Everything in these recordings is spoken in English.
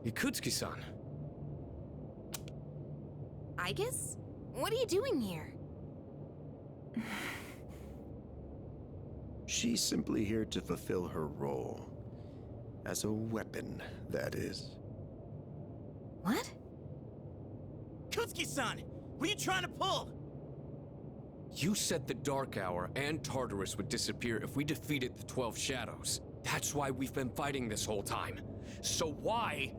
Ikutsuki-san. Aigis? What are you doing here? She's simply here to fulfill her role. As a weapon, that is. What? Kutsuki-san! What are you trying to pull? You said the Dark Hour and Tartarus would disappear if we defeated the 12 Shadows. That's why we've been fighting this whole time. So why?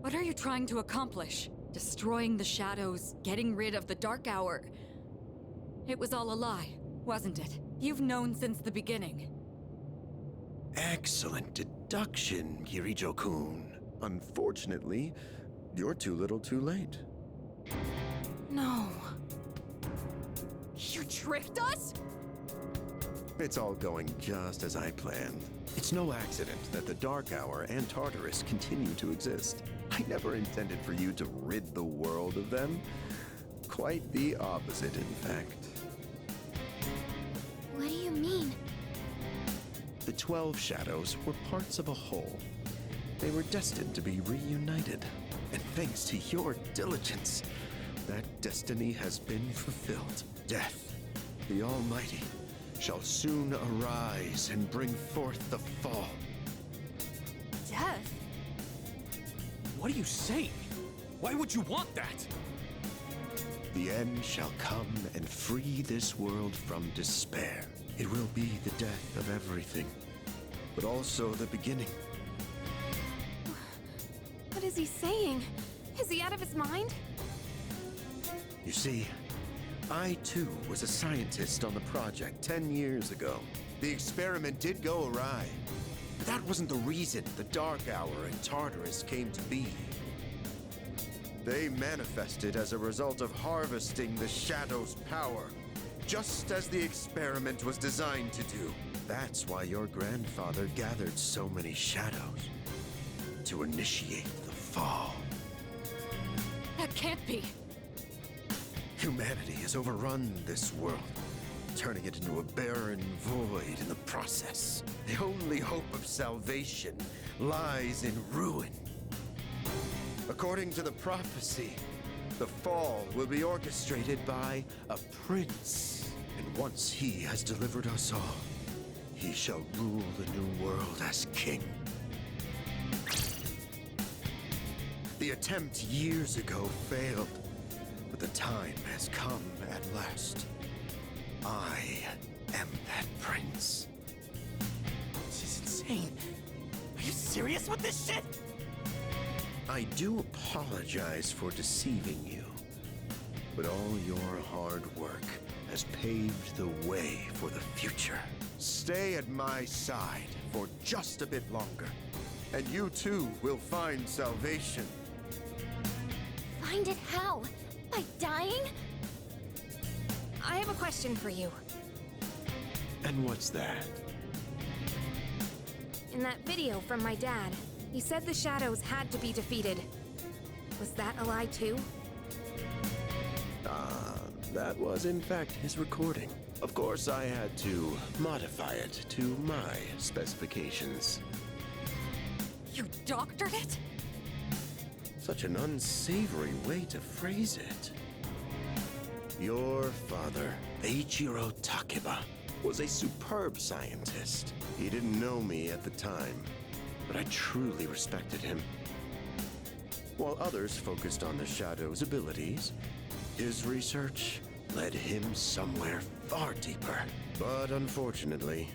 What are you trying to accomplish? Destroying the Shadows, getting rid of the Dark Hour. It was all a lie, wasn't it? You've known since the beginning. Excellent deduction, Kirijo-kun. Unfortunately, you're too little too late. No. You tricked us? It's all going just as I planned. It's no accident that the Dark Hour and Tartarus continue to exist. I never intended for you to rid the world of them. Quite the opposite, in fact. What do you mean? The 12 Shadows were parts of a whole. They were destined to be reunited. And thanks to your diligence, that destiny has been fulfilled. Death, the Almighty, shall soon arise and bring forth the fall. Death? What are you saying? Why would you want that? The end shall come and free this world from despair. It will be the death of everything, but also the beginning. What is he saying? Is he out of his mind? You see, I too was a scientist on the project 10 years ago. The experiment did go awry, but that wasn't the reason the Dark Hour and Tartarus came to be. They manifested as a result of harvesting the Shadow's power, just as the experiment was designed to do. That's why your grandfather gathered so many Shadows, to initiate the fall. That can't be. Humanity has overrun this world, turning it into a barren void in the process. The only hope of salvation lies in ruin. According to the prophecy, the fall will be orchestrated by a prince. And once he has delivered us all, he shall rule the new world as king. The attempt years ago failed, but the time has come at last. I am that prince. This is insane. Are you serious with this shit? I do apologize for deceiving you, but all your hard work has paved the way for the future. Stay at my side for just a bit longer, and you too will find salvation. Find it how? By dying? I have a question for you. And what's that? In that video from my dad, he said the Shadows had to be defeated. Was that a lie too? That was in fact his recording. Of course, I had to modify it to my specifications. You doctored it? Such an unsavory way to phrase it. Your father, Eiichiro Takeba, was a superb scientist. He didn't know me at the time, but I truly respected him. While others focused on the Shadow's abilities, his research led him somewhere far deeper. But unfortunately,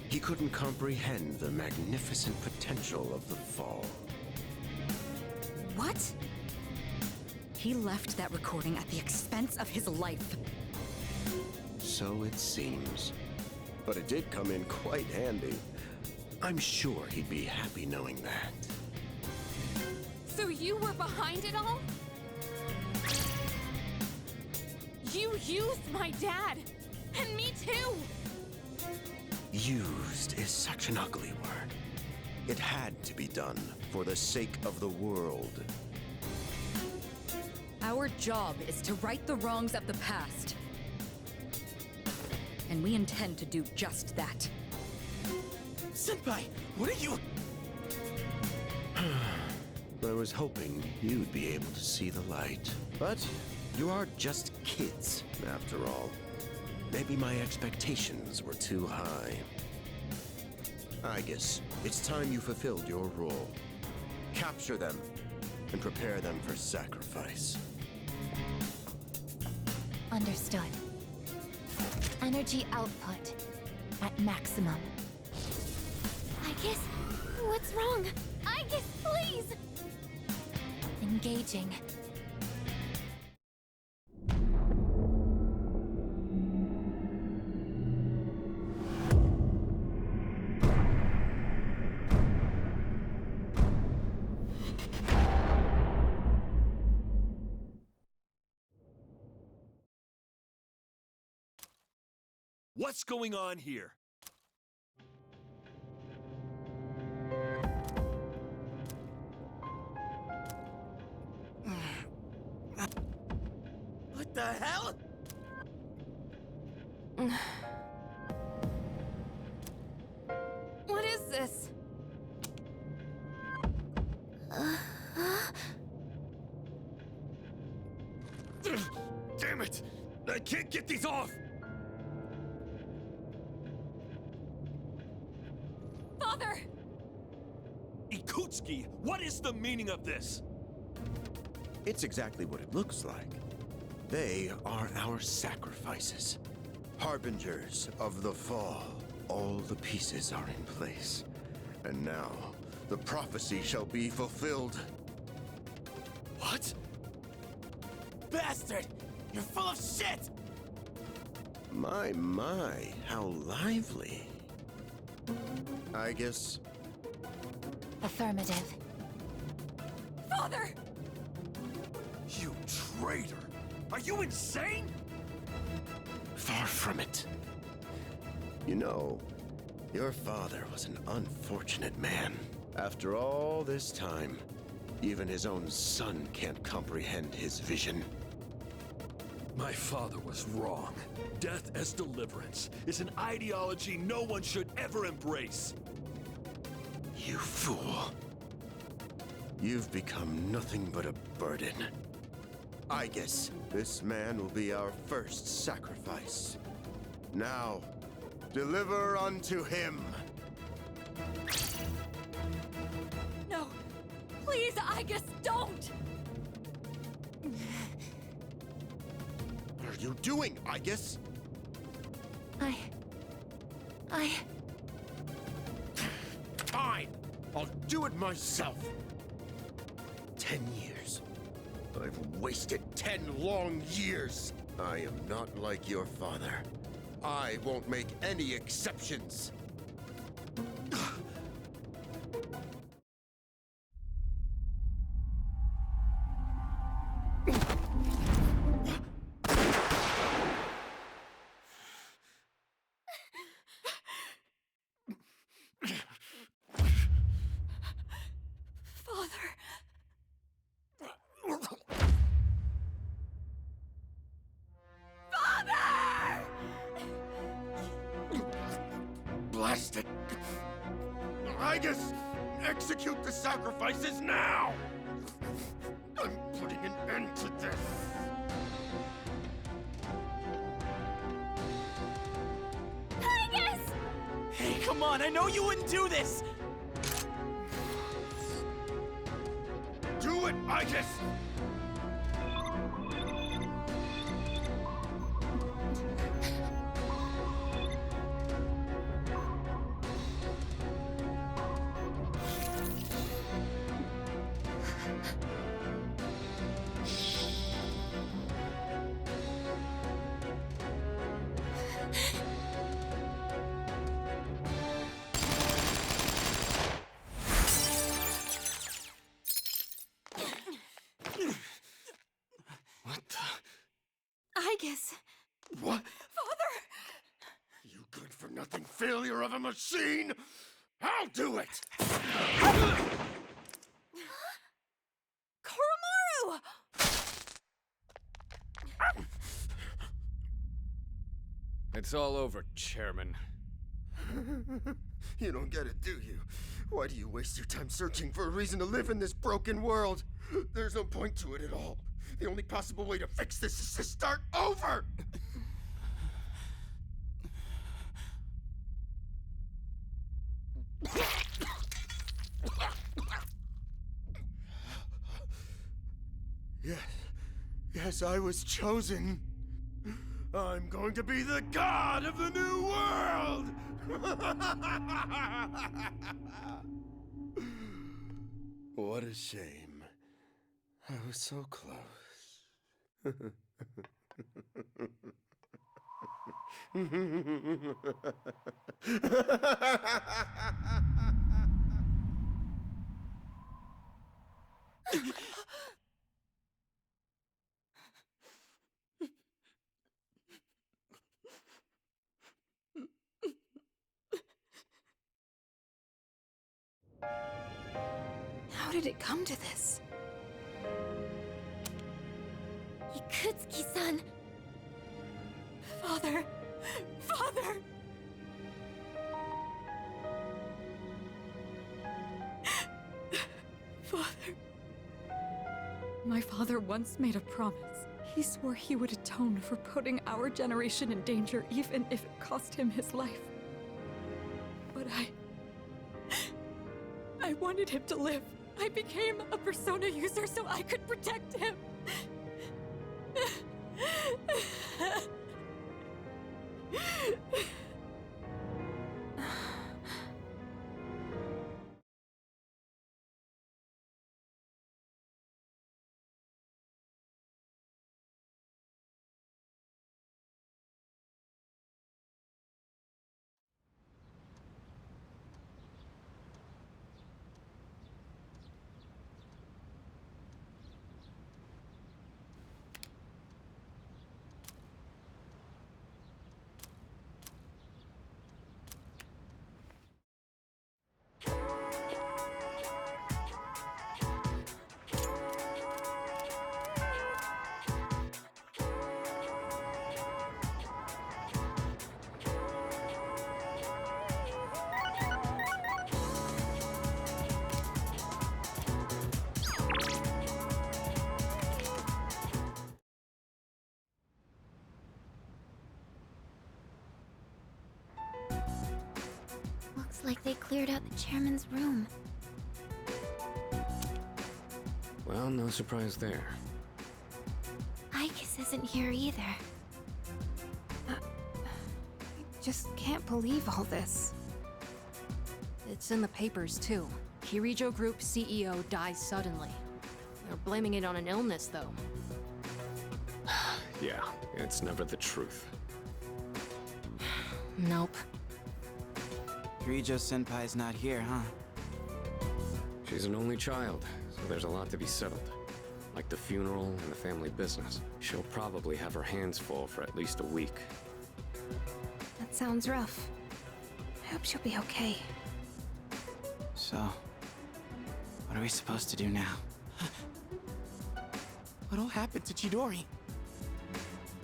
he couldn't comprehend the magnificent potential of the fall. What? He left that recording at the expense of his life. So it seems. But it did come in quite handy. I'm sure he'd be happy knowing that. So you were behind it all? You used my dad! And me too! Used is such an ugly word. It had to be done for the sake of the world. Our job is to right the wrongs of the past. And we intend to do just that. Senpai, what are you... I was hoping you'd be able to see the light. But you are just kids, after all. Maybe my expectations were too high. I guess it's time you fulfilled your role. Capture them and prepare them for sacrifice. Understood. Energy output at maximum. Aigis, what's wrong? Aigis, please! Engaging. What's going on here? What the hell? What is this? Damn it! I can't get these off! Father! Ikutsuki, what is the meaning of this? It's exactly what it looks like. They are our sacrifices. Harbingers of the fall. All the pieces are in place. And now, the prophecy shall be fulfilled. What? Bastard! You're full of shit! My, how lively. I guess Affirmative. Father! You traitor! Are you insane? far from it. You know, your father was an unfortunate man. After all this time, even his own son can't comprehend his vision. My father was wrong. Death as deliverance is an ideology no one should ever embrace. You fool. You've become nothing but a burden. I guess this man will be our first sacrifice. Now, deliver unto him. No! Please, Aigis, don't! What are you doing, Aigis? I... Fine! I'll do it myself! 10 years. I've wasted 10 long years! I am not like your father. I won't make any exceptions! Blast it! Aigis! Execute the sacrifices now! I'm putting an end to this! Aigis! Hey, come on, I know you wouldn't do this! Do it, Aigis! Aigis! What? Father! You good-for-nothing failure of a machine! I'll do it! Koromaru! It's all over, Chairman. You don't get it, do you? Why do you waste your time searching for a reason to live in this broken world? There's no point to it at all. The only possible way to fix this is to start over! Yes, I was chosen. I'm going to be the god of the new world! What a shame. I was so close. How did it come to this? Ikutsuki-san! Father! Father! Father. My father once made a promise. He swore he would atone for putting our generation in danger, even if it cost him his life. But I wanted him to live. I became a Persona user so I could protect him. Looks like they cleared out the chairman's room. Well, no surprise there. Icus isn't here either. I just can't believe all this. It's in the papers, too. Kirijo Group CEO dies suddenly. They're blaming it on an illness, though. Yeah, it's never the truth. Nope. Kirijo-senpai's not here, huh? She's an only child, so there's a lot to be settled. Like the funeral and the family business. She'll probably have her hands full for at least a week. That sounds rough. I hope she'll be okay. So, what are we supposed to do now? What all happened to Chidori?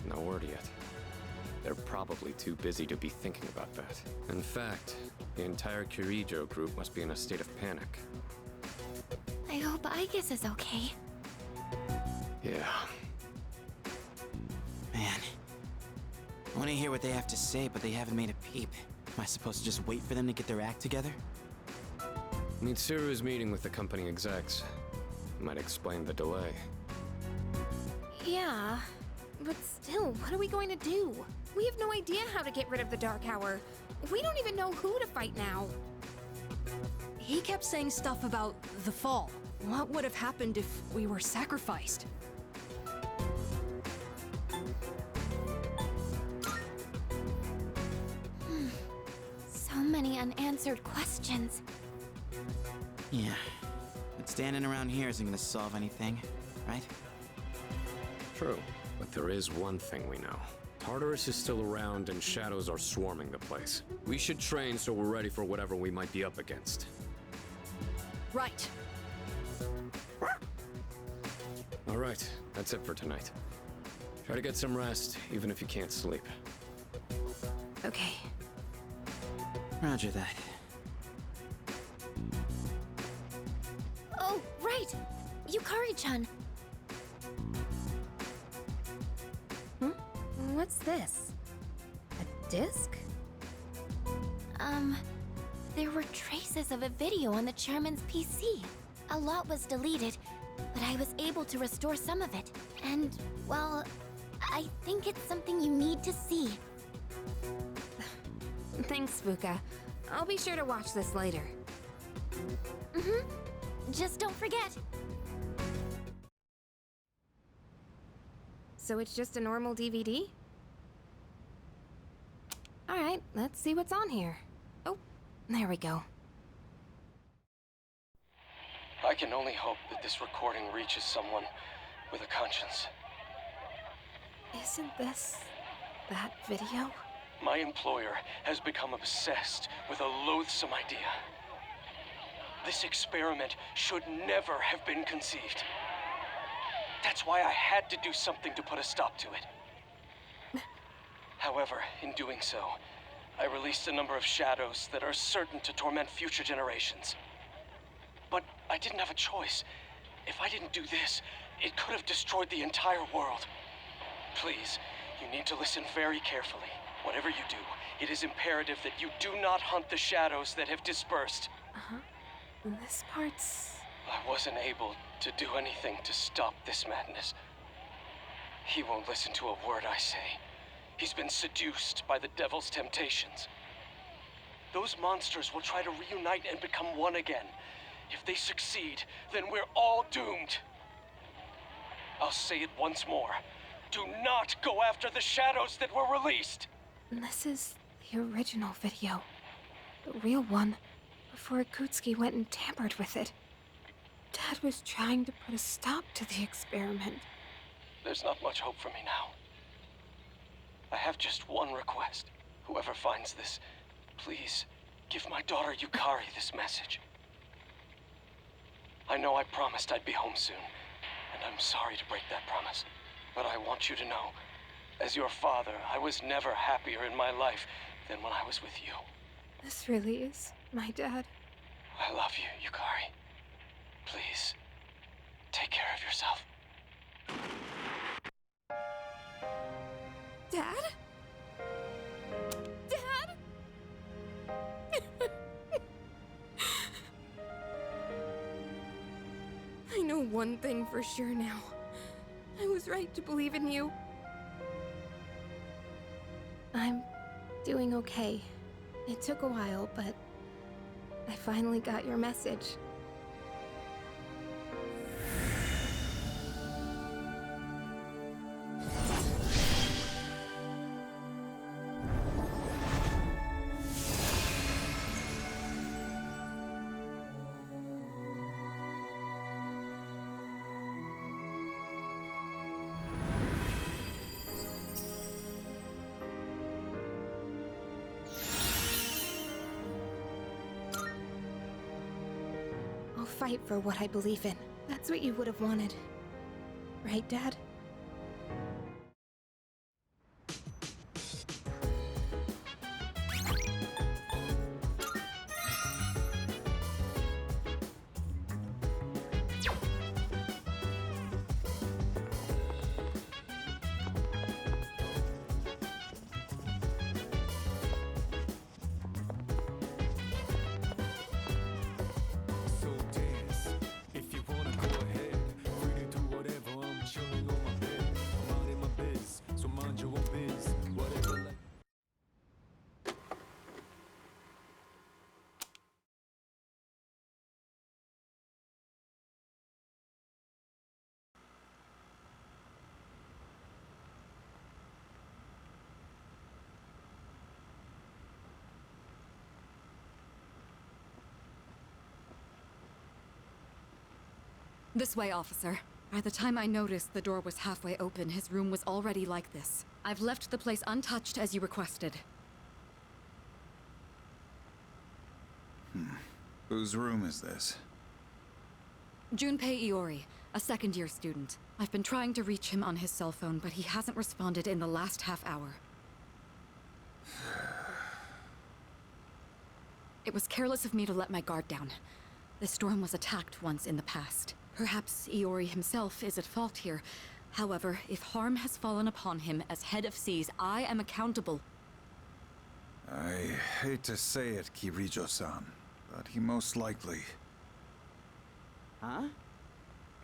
No word yet. They're probably too busy to be thinking about that. In fact, the entire Kirijo group must be in a state of panic. I hope Icus is okay. Yeah. Man. I want to hear what they have to say, but they haven't made a peep. Am I supposed to just wait for them to get their act together? Mitsuru's meeting with the company execs. Might explain the delay. Yeah, but still, what are we going to do? We have no idea how to get rid of the Dark Hour. We don't even know who to fight now. He kept saying stuff about the fall. What would have happened if we were sacrificed? So many unanswered questions. Yeah. But standing around here isn't gonna solve anything, right? True. But there is one thing we know. Tartarus is still around and shadows are swarming the place. We should train so we're ready for whatever we might be up against. Right. All right, that's it for tonight. Try to get some rest, even if you can't sleep. Okay. Roger that. right! Yukari-chan! What's this? A disc? There were traces of a video on the chairman's PC. A lot was deleted, but I was able to restore some of it. And, well, I think it's something you need to see. Thanks, Fuka. I'll be sure to watch this later. Just don't forget. So it's just a normal DVD? Alright, let's see what's on here. Oh, there we go. I can only hope that this recording reaches someone with a conscience. Isn't this that video? My employer has become obsessed with a loathsome idea. This experiment should never have been conceived. That's why I had to do something to put a stop to it. However, in doing so, I released a number of shadows that are certain to torment future generations. But I didn't have a choice. If I didn't do this, it could have destroyed the entire world. Please, you need to listen very carefully. Whatever you do, it is imperative that you do not hunt the shadows that have dispersed. This part's... I wasn't able to do anything to stop this madness. He won't listen to a word I say. He's been seduced by the devil's temptations. Those monsters will try to reunite and become one again. If they succeed, then we're all doomed. I'll say it once more. Do not go after the shadows that were released! This is the original video. The real one, before Akutsuki went and tampered with it. Dad was trying to put a stop to the experiment. There's not much hope for me now. I have just one request. Whoever finds this, please give my daughter Yukari this message. I know I promised I'd be home soon, and I'm sorry to break that promise. But I want you to know, as your father, I was never happier in my life than when I was with you. This really is my dad. I love you, Yukari. Please, take care of yourself. Dad? Dad? I know one thing for sure now. I was right to believe in you. I'm doing okay. It took a while, but I finally got your message. I'll fight for what I believe in. That's what you would have wanted. Right, Dad? So dance, if you wanna go ahead. Free to do whatever, I'm chilling on my bed. I'm out in my biz, so mind your own biz. Whatever. This way, officer. By the time I noticed the door was halfway open, his room was already like this. I've left the place untouched as you requested. Whose room is this? Junpei Iori, a second-year student. I've been trying to reach him on his cell phone, but he hasn't responded in the last half hour. It was careless of me to let my guard down. This dorm was attacked once in the past. Perhaps Iori himself is at fault here. However, if harm has fallen upon him as head of SEAS, I am accountable. I hate to say it, Kirijo-san, but he most likely... Huh?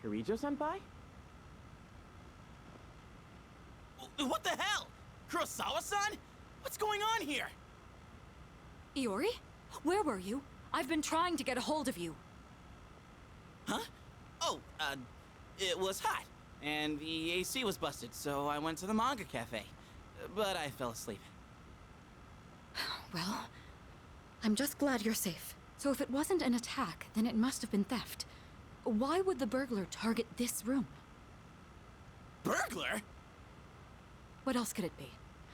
Kirijo-senpai? What the hell? Kurosawa-san? What's going on here? Iori? Where were you? I've been trying to get a hold of you. Huh? Oh, it was hot, and the AC was busted, so I went to the manga cafe. But I fell asleep. Well, I'm just glad you're safe. So if it wasn't an attack, then it must have been theft. Why would the burglar target this room? Burglar? What else could it be?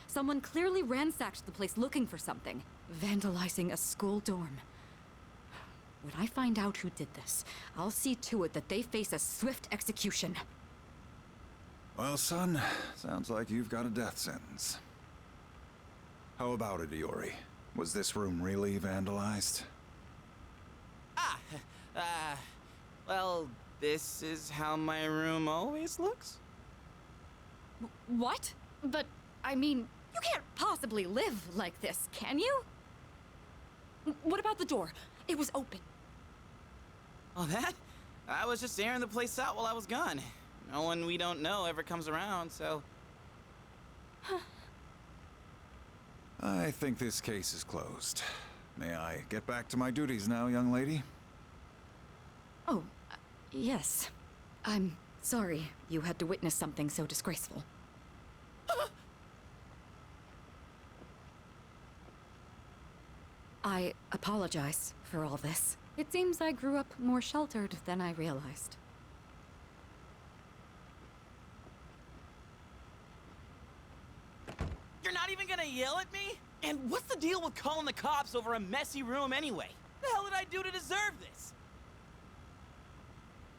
Someone clearly ransacked the place looking for something, vandalizing a school dorm. When I find out who did this, I'll see to it that they face a swift execution. Well, son, sounds like you've got a death sentence. How about it, Iori? Was this room really vandalized? Well, this is how my room always looks? What? But, I mean, you can't possibly live like this, can you? What about the door? It was open. Oh, that? I was just airing the place out while I was gone. No one we don't know ever comes around, so... I think this case is closed. May I get back to my duties now, young lady? Oh, yes. I'm sorry you had to witness something so disgraceful. I apologize for all this. It seems I grew up more sheltered than I realized. You're not even gonna yell at me? And what's the deal with calling the cops over a messy room anyway? The hell did I do to deserve this?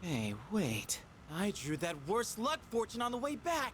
Hey, wait. I drew that worst luck fortune on the way back.